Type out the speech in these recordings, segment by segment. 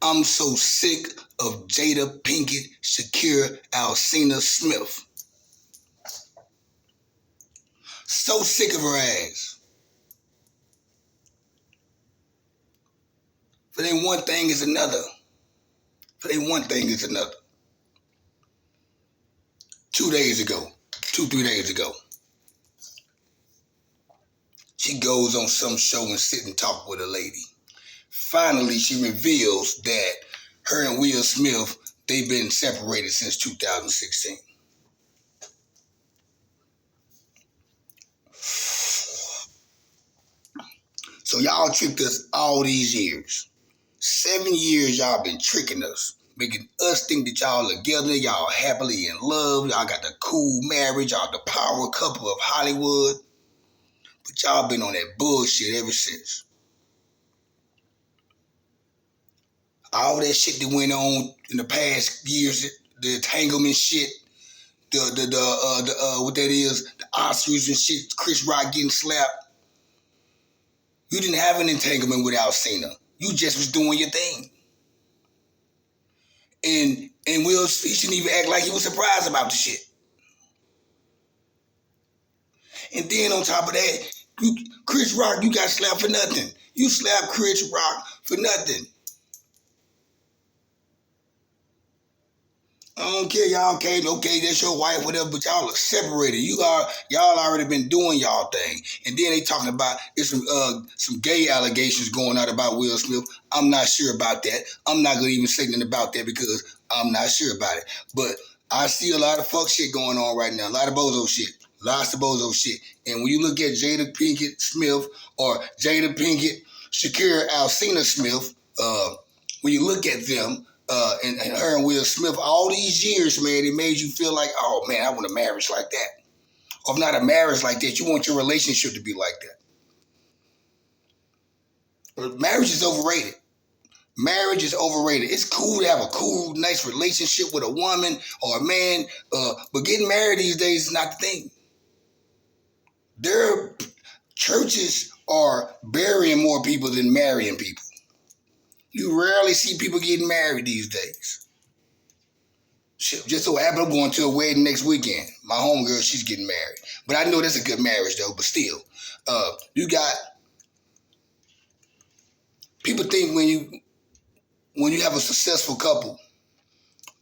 I'm so sick of Jada, Pinkett, Shakur, Alsina, Smith. So sick of her ass. For then one thing is another. For then one thing is another. 2 days ago, 3 days ago, she goes on some show and sit and talk with a lady. Finally, she reveals that her and Will Smith, they've been separated since 2016. So y'all tricked us all these years. 7 years y'all been tricking us, making us think that y'all together, y'all happily in love, y'all got the cool marriage, y'all the power couple of Hollywood. But y'all been on that bullshit ever since. All that shit that went on in the past years, the entanglement shit, what that is, the Oscars and shit, Chris Rock getting slapped. You didn't have an entanglement with Alsina. You just was doing your thing. And Will, he shouldn't even act like he was surprised about the shit. And then on top of that, Chris Rock, you got slapped for nothing. You slapped Chris Rock for nothing. I don't care, y'all came, okay, that's your wife, whatever, but y'all are separated. Y'all already been doing y'all thing. And then they talking about there's some gay allegations going out about Will Smith. I'm not sure about that. I'm not gonna even say nothing about that because I'm not sure about it. But I see a lot of fuck shit going on right now, a lot of bozo shit. Lots of bozo shit. And when you look at Jada Pinkett Smith or Jada Pinkett, Shakur Alsina Smith, when you look at them, and her and Will Smith, all these years, man, it made you feel like, oh man, I want a marriage like that. Or if not a marriage like that, you want your relationship to be like that. But marriage is overrated. Marriage is overrated. It's cool to have a cool, nice relationship with a woman or a man, but getting married these days is not the thing. Their churches are burying more people than marrying people. You rarely see people getting married these days. Shit, just so happen I'm going to a wedding next weekend. My homegirl, she's getting married. But I know that's a good marriage though, but still. You got people think when you have a successful couple,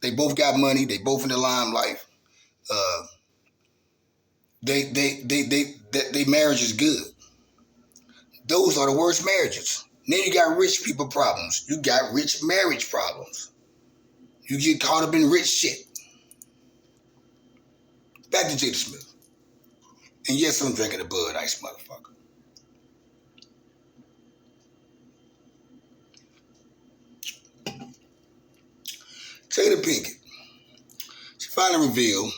they both got money, they both in the limelight, they marriage is good. Those are the worst marriages. Then you got rich people problems. You got rich marriage problems. You get caught up in rich shit. Back to Jada Smith. And yes, I'm drinking a Bud Ice, motherfucker. Jada Pinkett. She finally revealed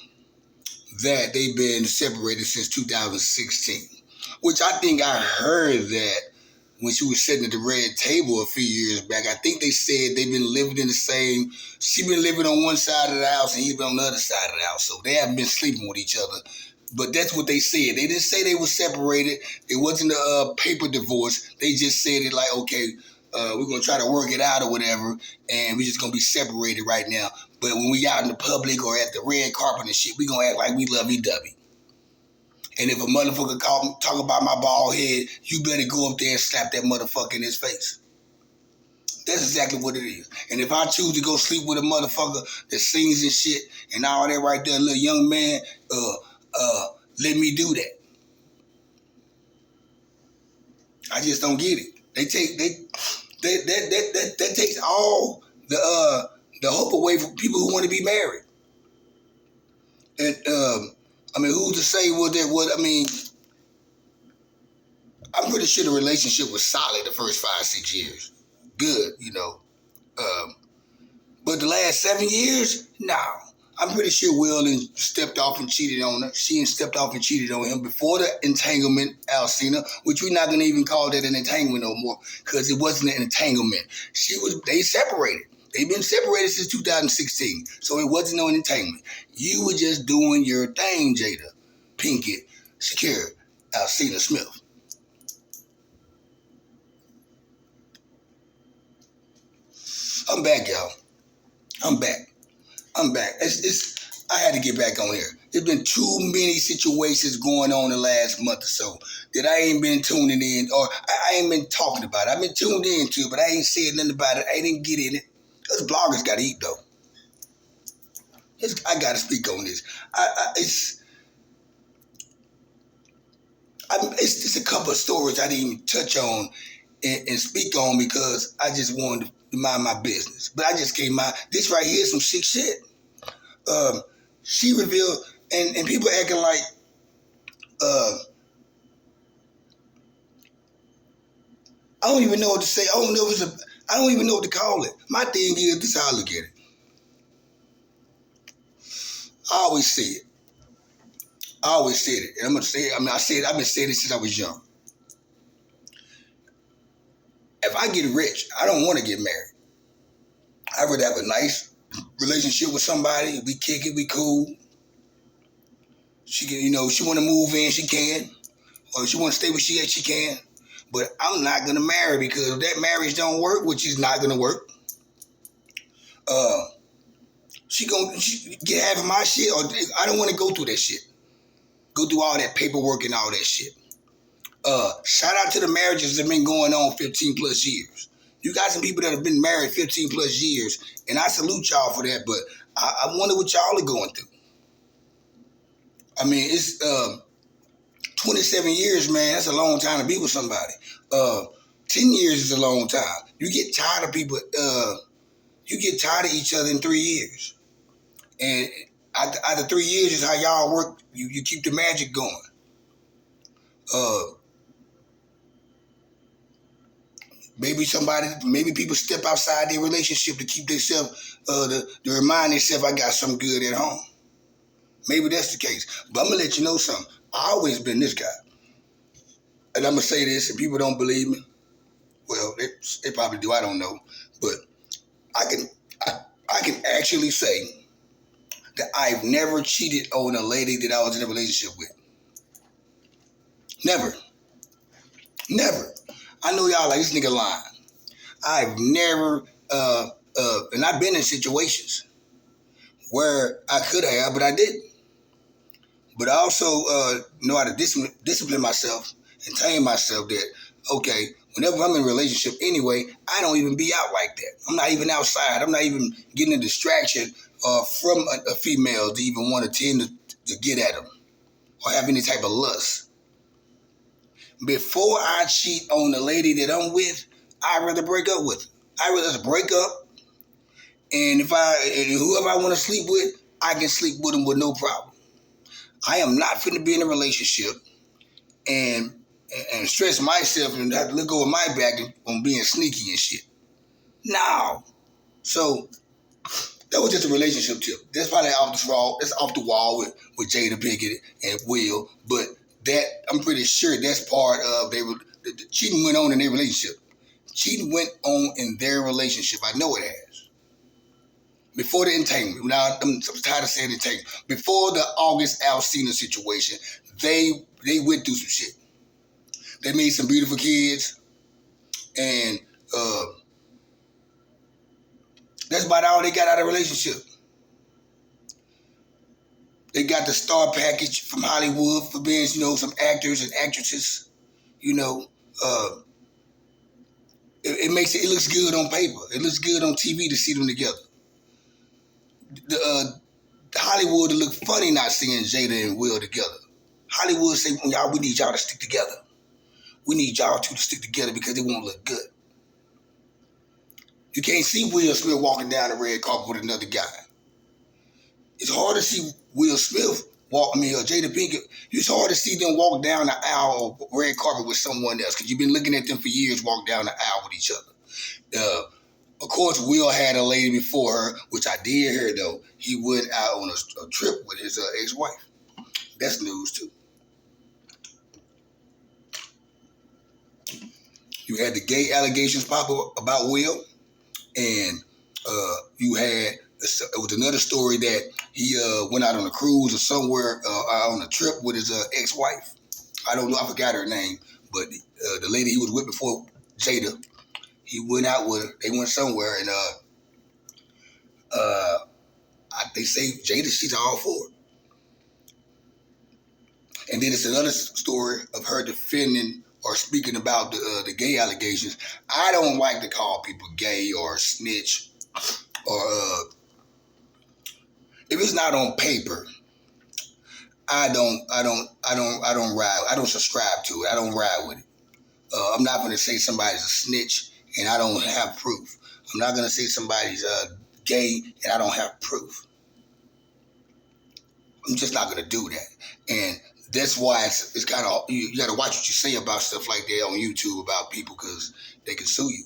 that they've been separated since 2016. Which I think I heard that when she was sitting at the red table a few years back. I think they said they've been living in the same, she been living on one side of the house and he's been on the other side of the house. So they haven't been sleeping with each other. But that's what they said. They didn't say they were separated. It wasn't a paper divorce. They just said it like, okay, we're going to try to work it out or whatever, and we're just going to be separated right now. But when we out in the public or at the red carpet and shit, we going to act like we lovey-dovey. And if a motherfucker talk about my bald head, you better go up there and slap that motherfucker in his face. That's exactly what it is. And if I choose to go sleep with a motherfucker that sings and shit and all that right there, little young man, let me do that. I just don't get it. That takes all the hope away from people who want to be married. And who's to say I'm pretty sure the relationship was solid the first 5-6 years. Good, but the last 7 years, no. I'm pretty sure Will stepped off and cheated on her. She stepped off and cheated on him before the entanglement, Alsina, which we're not going to even call that an entanglement no more because it wasn't an entanglement. They separated. They've been separated since 2016, so it wasn't no entanglement. You were just doing your thing, Jada, Pinkett, Shakur, Alsina Smith. I'm back, y'all. I'm back. I'm back. I had to get back on here. There's been too many situations going on the last month or so that I ain't been tuning in, or I ain't been talking about it. I've been tuned into it, but I ain't said nothing about it. I didn't get in it. Because bloggers got to eat, though. I got to speak on this. It's a couple of stories I didn't even touch on and speak on because I just wanted to mind my business. But I just came out. This right here is some sick shit. She revealed, and people acting like, I don't even know what to say. I don't even know what to call it. My thing is, this is how I look at it. I always say it. I always said it. And I'm going to say it. I've been saying it since I was young. If I get rich, I don't want to get married. I'd rather have a nice relationship with somebody. We kick it, we cool. She can, she want to move in, she can. Or if she want to stay where she at, she can. But I'm not going to marry because if that marriage don't work, which is not going to work, she get half of my shit, or I don't want to go through that shit. Go through all that paperwork and all that shit. Shout out to the marriages that have been going on 15 plus years. You got some people that have been married 15 plus years, and I salute y'all for that, but I wonder what y'all are going through. I mean, it's 27 years, man. That's a long time to be with somebody. 10 years is a long time. You get tired of people. You get tired of each other in 3 years. And after 3 years is how y'all work. You keep the magic going. Maybe people step outside their relationship to keep themselves, to remind themselves, I got something good at home. Maybe that's the case. But I'm going to let you know something. I always been this guy. And I'm going to say this, and people don't believe me. Well, they probably do. I don't know. But I can actually say that I've never cheated on a lady that I was in a relationship with. Never. Never. I know y'all like, this nigga lying. I've never, and I've been in situations where I could have, but I didn't. But I also know how to discipline myself and tame myself that, okay, whenever I'm in a relationship anyway, I don't even be out like that. I'm not even outside. I'm not even getting a distraction from a female to even want to tend to get at them or have any type of lust. Before I cheat on the lady that I'm with, I'd rather break up with her. I'd rather just break up, and whoever I want to sleep with, I can sleep with them with no problem. I am not finna be in a relationship and stress myself and have to look over my back on being sneaky and shit. No. So that was just a relationship tip. That's probably that's off the wall with Jada, Pinkett, and Will. But that, I'm pretty sure that's part of the cheating went on in their relationship. Cheating went on in their relationship. I know it has. Before the entanglement. Now, I'm tired of saying entanglement. Before the August Alsina situation, they went through some shit. They made some beautiful kids, and that's about all they got out of the relationship. They got the star package from Hollywood for being, some actors and actresses. It looks good on paper. It looks good on TV to see them together. The Hollywood, it look funny not seeing Jada and Will together. Hollywood say, y'all, we need y'all to stick together. We need y'all two to stick together because it won't look good. You can't see Will Smith walking down the red carpet with another guy. It's hard to see Will Smith or Jada Pinkett. It's hard to see them walk down the aisle or red carpet with someone else because you've been looking at them for years walk down the aisle with each other. Of course, Will had a lady before her, which I did hear, though. He went out on a trip with his ex-wife. That's news, too. You had the gay allegations pop up about Will, and it was another story that he went out on a cruise or somewhere on a trip with his ex-wife. I don't know, I forgot her name, but the lady he was with before, Jada, he went out with her. They went somewhere, and They say Jada, she's all for it. And then it's another story of her defending or speaking about the gay allegations. I don't like to call people gay or snitch or if it's not on paper. I don't ride. I don't subscribe to it. I don't ride with it. I'm not going to say somebody's a snitch and I don't have proof. I'm not going to say somebody's gay and I don't have proof. I'm just not going to do that. And that's why it's kind of, you got to watch what you say about stuff like that on YouTube about people because they can sue you.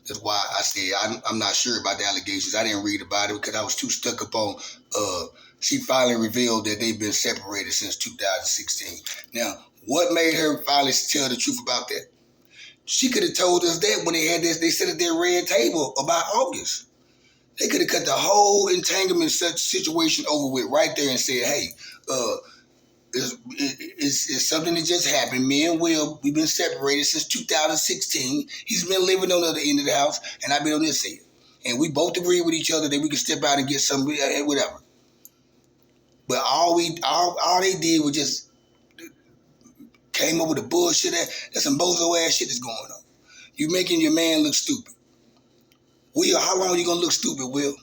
That's why I said I'm not sure about the allegations. I didn't read about it because I was too stuck up on, she finally revealed that they've been separated since 2016. Now, what made her finally tell the truth about that? She could have told us that when they had this, they sat at their red table about August. They could have cut the whole entanglement situation over with right there and said, hey, it's something that just happened. Me and Will, we've been separated since 2016. He's been living on the other end of the house, and I've been on this end. And we both agree with each other that we can step out and get some, whatever. But all they did was just came up with a bullshit. That's some bozo ass shit that's going on. You making your man look stupid. Will, how long are you gonna look stupid, Will?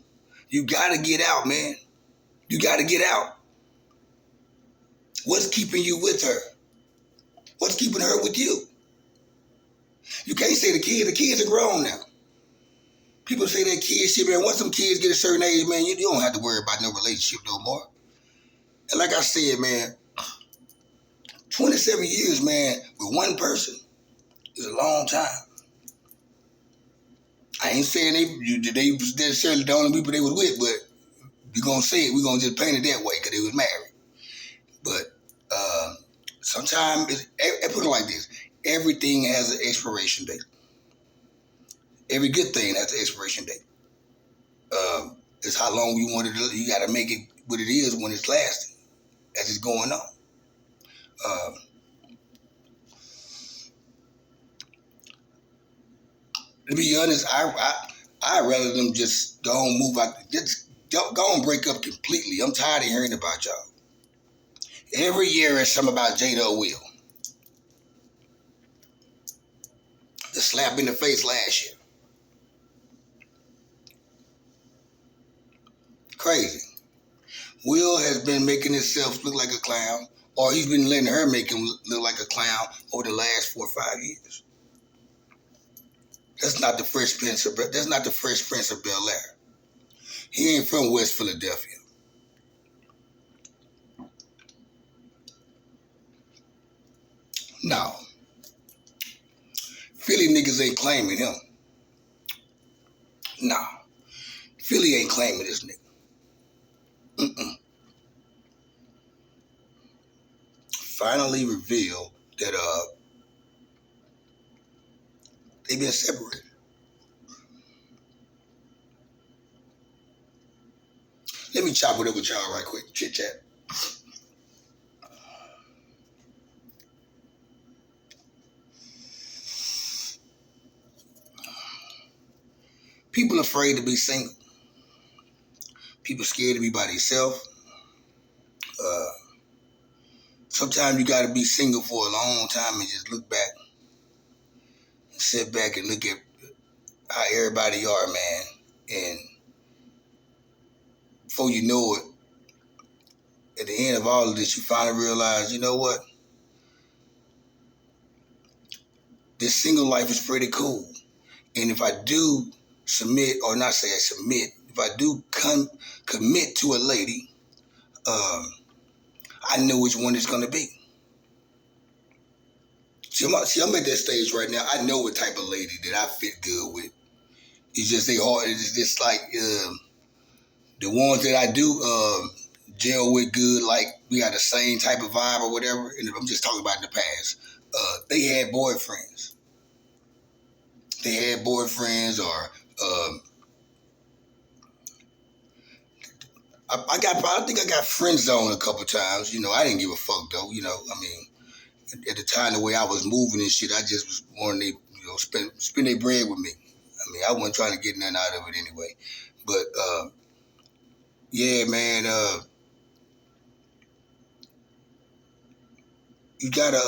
You gotta get out, man. You gotta get out. What's keeping you with her? What's keeping her with you? You can't say the kids are grown now. People say that kids shit, man. Once some kids get a certain age, man, you don't have to worry about no relationship no more. And like I said, man, 27 years, man, with one person is a long time. I ain't saying they was necessarily the only people they was with, but you're going to say it, we're going to just paint it that way because they was married. But sometimes, put it like this, everything has an expiration date. Every good thing has an expiration date. It's how long you want it to, you got to make it what it is when it's lasting, as it's going on. To be honest, I'd rather them just go and move out, just go and break up completely. I'm tired of hearing about y'all. Every year it's something about Jada or Will. The slap in the face last year. Crazy. Will has been making himself look like a clown, or he's been letting her make him look like a clown over the last 4 or 5 years. That's not the Fresh Prince of Bel Air. He ain't from West Philadelphia. No. Philly niggas ain't claiming him. No. Philly ain't claiming this nigga. Finally revealed that they've been separated. Let me chop it up with y'all right quick. Chit chat. People afraid to be single. People scared to be by themselves. Sometimes you got to be single for a long time and just look back, and sit back and look at how everybody are, man. And before you know it, at the end of all of this, you finally realize, you know what? This single life is pretty cool. And if I do submit, or not say I submit, if I do commit to a lady, I know which one it's going to be. See, I'm at that stage right now. I know what type of lady that I fit good with. It's just they hard. It's just like the ones that I do gel with good, like we got the same type of vibe or whatever. And I'm just talking about in the past. They had boyfriends. Or I think I got friend zoned a couple times. You know, I didn't give a fuck though. You know, I mean, at the time the way I was moving and shit, I just was wanting to, you know, spend their bread with me. I mean, I wasn't trying to get nothing out of it anyway. But yeah, man, you gotta,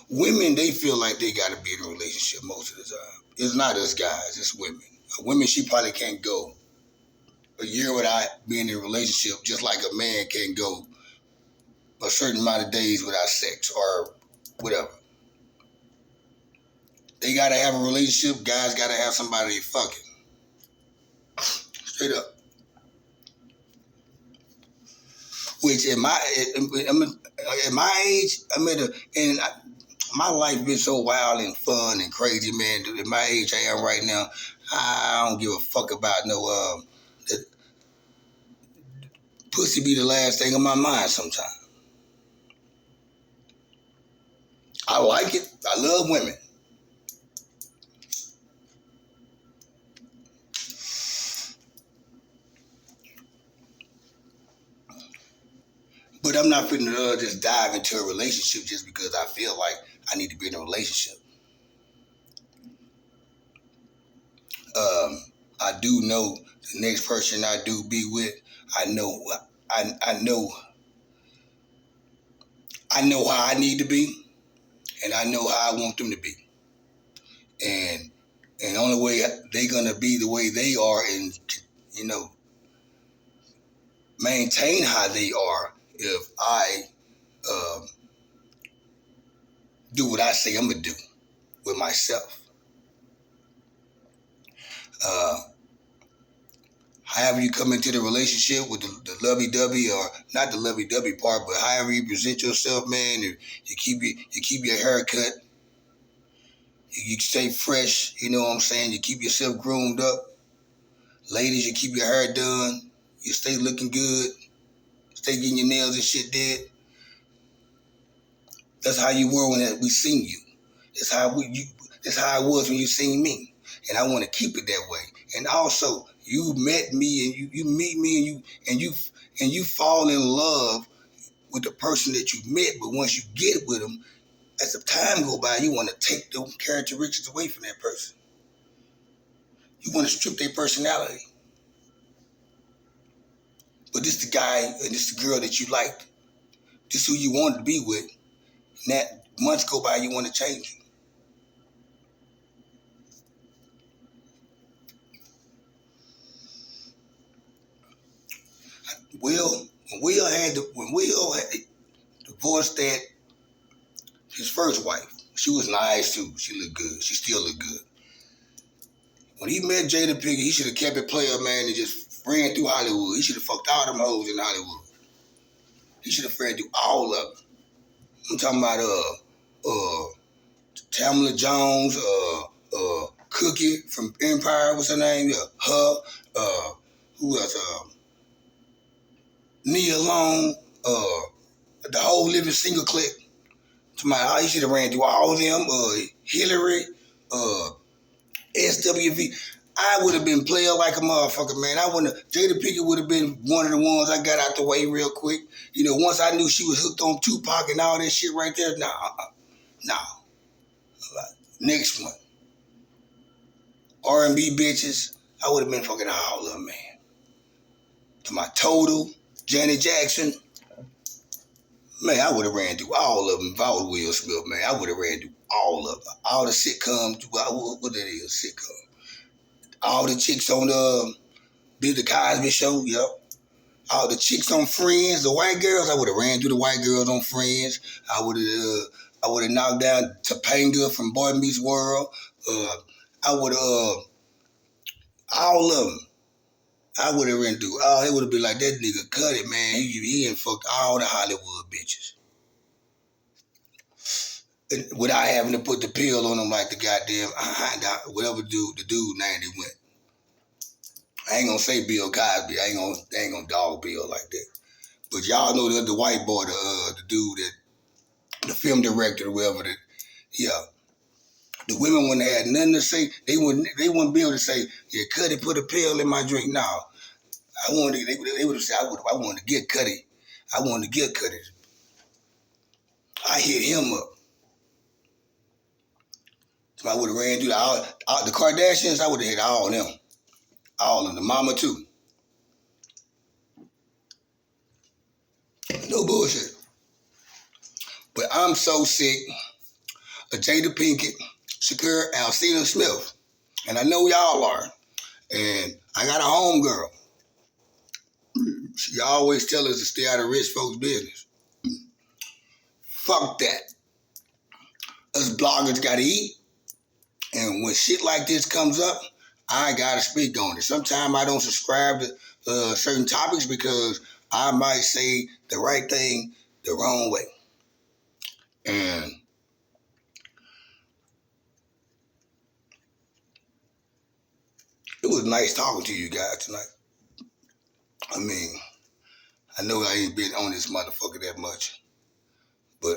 women, they feel like they gotta be in a relationship most of the time. It's not us guys, it's women. Women, she probably can't go a year without being in a relationship, just like a man can't go a certain amount of days without sex or whatever. They gotta have a relationship. Guys gotta have somebody they fucking. Straight up. Which at my age, I'm at and my life been so wild and fun and crazy, man. At my age I am right now, I don't give a fuck about no the pussy be the last thing on my mind sometimes. I like it. I love women. But I'm not finna just dive into a relationship just because I feel like I need to be in a relationship. Um, I do know the next person I do be with. I know, I know, I know how I need to be, and I know how I want them to be, and the only way they gonna be the way they are, and you know, maintain how they are if I um, do what I say I'm gonna do with myself. Uh, However you come into the relationship with the lovey-dovey, or not the lovey-dovey part, but however you present yourself, man, you keep your hair cut, you stay fresh, you know what I'm saying? You keep yourself groomed up. Ladies, you keep your hair done, you stay looking good, stay getting your nails and shit did. That's how you were when we seen you. That's how I was when you seen me. And I want to keep it that way. And also, you met me and you meet me and you fall in love with the person that you met, but once you get with them, as the time go by, you want to take those characteristics away from that person. You want to strip their personality. But this the guy and this the girl that you liked. This who you wanted to be with. And that months go by, you want to change it. When Will had divorced that his first wife, she was nice too. She looked good. She still looked good. When he met Jada Pinkett, he should have kept it player, man, and just ran through Hollywood. He should have fucked all them hoes in Hollywood. He should have ran through all of them. I'm talking about Tamala Jones, Cookie from Empire, what's her name? Her, who else? Nia Long, the whole living single clip. To my, he should have ran through all of them. Hillary, uh, SWV. I would have been player like a motherfucker, man. I wouldn't. Jada Pinkett would have been one of the ones I got out the way real quick. You know, once I knew she was hooked on Tupac and all that shit right there. Nah. Next one, R&B bitches. I would have been fucking all of them, man. To my Total, Janet Jackson. Man, I would have ran through all of them if I was Will Smith, man. I would have ran through all of them. All the sitcoms, what that is, sitcom. All the chicks on the Bill the Cosby Show, yep. All the chicks on Friends, the white girls, I would have ran through the white girls on Friends. I would have knocked down Topanga from Boy Meets World. I would have, all of them. I would have ran through. Oh, it would have been like that nigga cut it, man. He ain't fucked all the Hollywood bitches. Without having to put the pill on them like the goddamn whatever the dude name they went. I ain't gonna say Bill Cosby. I ain't gonna dog Bill like that. But y'all know the white boy, the dude that the film director or whatever. That yeah, the women wouldn't have had nothing to say. They wouldn't be able to say, yeah, Cuddy put a pill in my drink. No, they would have said I wanted to get Cuddy. I wanted to get Cuddy. I hit him up. If I would have ran through the Kardashians, I would have hit all of them. All of them. The mama too. No bullshit. But I'm so sick of Jada Pinkett, Shakur, Alsina Smith. And I know y'all are. And I got a homegirl. She always tell us to stay out of rich folks' business. Fuck that. Us bloggers gotta eat. And when shit like this comes up, I gotta speak on it. Sometimes I don't subscribe to certain topics because I might say the right thing the wrong way. And it was nice talking to you guys tonight. I mean, I know I ain't been on this motherfucker that much, but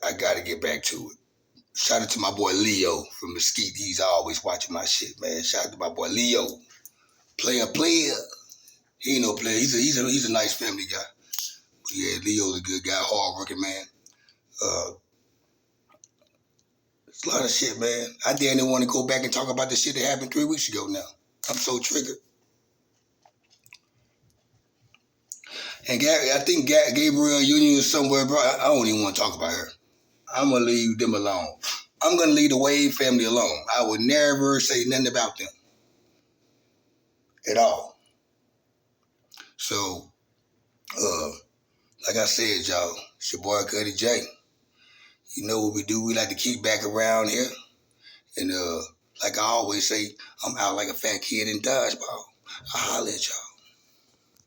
I gotta get back to it. Shout out to my boy Leo from Mesquite. He's always watching my shit, man. Shout out to my boy Leo. Player. He ain't no player. He's a nice family guy. But yeah, Leo's a good guy, hard-working man. It's a lot of shit, man. I didn't want to go back and talk about the shit that happened 3 weeks ago now. I'm so triggered. And I think Gabrielle Union is somewhere, bro. I don't even want to talk about her. I'm going to leave them alone. I'm going to leave the Wade family alone. I would never say nothing about them at all. So, like I said, y'all, it's your boy Cuddy J. You know what we do. We like to keep back around here. And like I always say, I'm out like a fat kid in dodgeball. I'll holler at y'all.